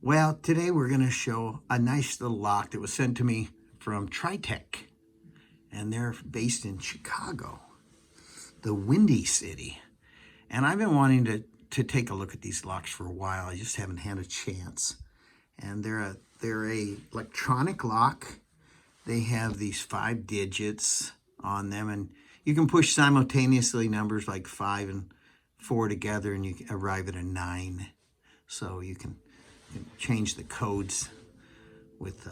Well, today we're going to show a nice little lock that was sent to me from TriTeq, and they're based in Chicago, the Windy City. And I've been wanting to take a look at these locks for a while. I just haven't had a chance. And they're a electronic lock. They have these 5 digits on them, and you can push simultaneously numbers like 5 and 4 together, and you can arrive at a 9. So you can change the codes with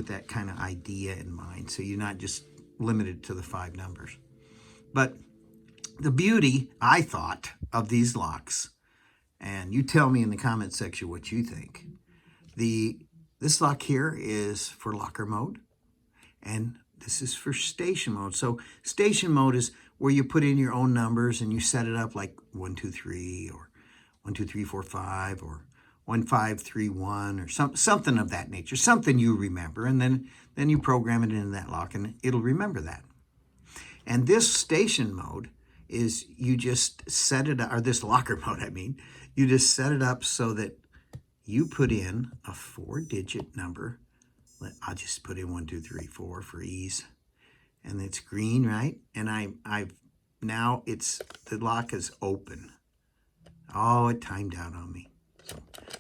that kind of idea in mind. So you're not just limited to the 5 numbers. But the beauty, I thought, of these locks, and you tell me in the comment section what you think. This lock here is for locker mode, and this is for station mode. So station mode is where you put in your own numbers and you set it up like 1, 2, 3, or 1, 2, 3, 4, 5, or 1, 5, 3, 1, or something of that nature, something you remember, and then you program it into that lock and it'll remember that. And this station mode is you just set it up, or this locker mode, I mean, you just set it up so that you put in a 4-digit number. I'll just put in 1, 2, 3, 4 for ease. And it's green, right? And now the lock is open. Oh, it timed out on me.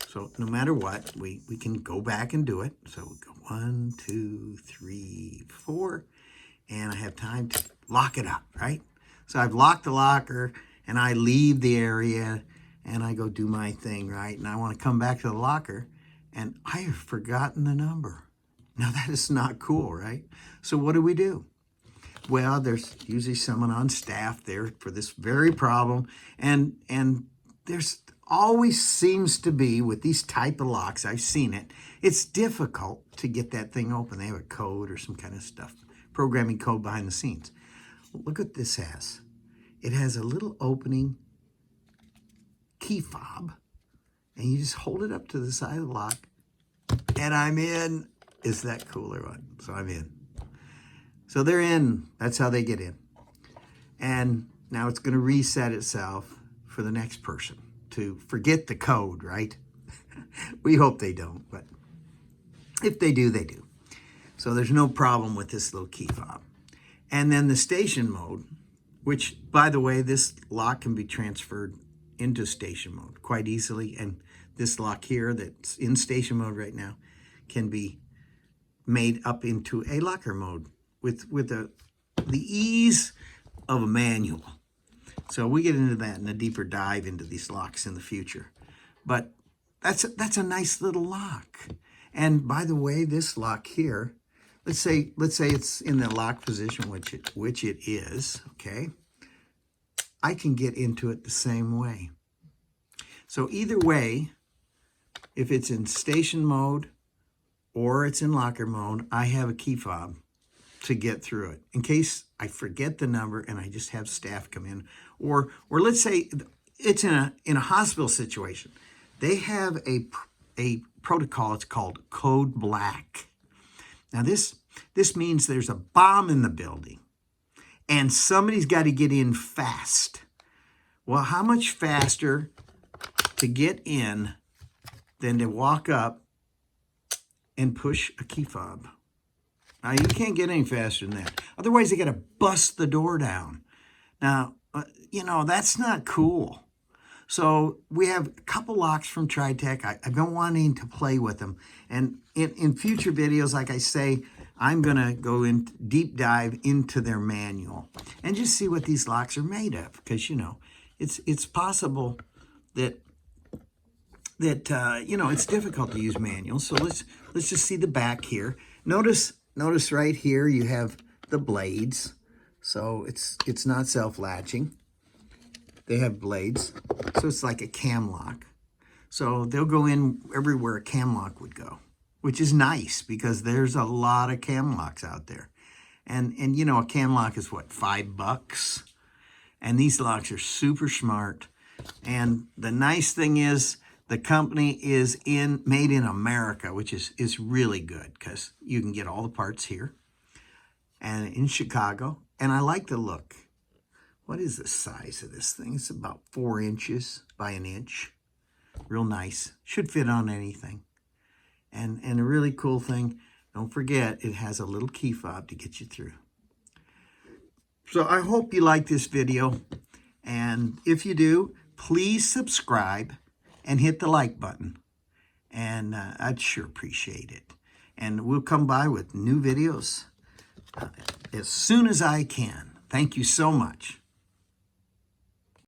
So no matter what, we can go back and do it. So we go 1, 2, 3, 4, and I have time to lock it up, right? So I've locked the locker, and I leave the area, and I go do my thing, right? And I want to come back to the locker, and I have forgotten the number. Now that is not cool, right? So what do? Well, there's usually someone on staff there for this very problem, and there's always seems to be, with these type of locks, I've seen it, it's difficult to get that thing open. They have a code or some kind of stuff, programming code behind the scenes. Look what this has. It has a little opening key fob, and you just hold it up to the side of the lock, and I'm in. Is that cool or what? So I'm in. So they're in. That's how they get in. And now it's going to reset itself for the next person to forget the code, right? We hope they don't, but if they do, they do. So there's no problem with this little key fob. And then the station mode, which, by the way, this lock can be transferred into station mode quite easily. And this lock here that's in station mode right now can be made up into a locker mode with the ease of a manual. So we get into that in a deeper dive into these locks in the future. But that's a nice little lock. And by the way, this lock here, let's say it's in the lock position, which it is, okay? I can get into it the same way. So either way, if it's in station mode or it's in locker mode, I have a key fob to get through it in case I forget the number and I just have staff come in. Or let's say it's in a hospital situation. They have a protocol, it's called Code Black. Now this means there's a bomb in the building and somebody's got to get in fast. Well, how much faster to get in than to walk up and push a key fob? Now, you can't get any faster than that. Otherwise, you got to bust the door down. Now, that's not cool. So we have a couple locks from TriTeq. I've been wanting to play with them. And in future videos, like I say, I'm going to go in deep dive into their manual and just see what these locks are made of. Because, it's possible that it's difficult to use manuals. So let's just see the back here. Notice right here you have the blades. So it's not self-latching. They have blades. So it's like a cam lock. So they'll go in everywhere a cam lock would go, which is nice because there's a lot of cam locks out there. And a cam lock is what, $5? And these locks are super smart. And the nice thing is the company is made in America, which is really good because you can get all the parts here and in Chicago. And I like the look. What is the size of this thing? It's about 4 inches by an inch. Real nice. Should fit on anything. And a really cool thing, don't forget, it has a little key fob to get you through. So I hope you like this video. And if you do, please subscribe and hit the like button. And I'd sure appreciate it. And we'll come by with new videos as soon as I can. Thank you so much.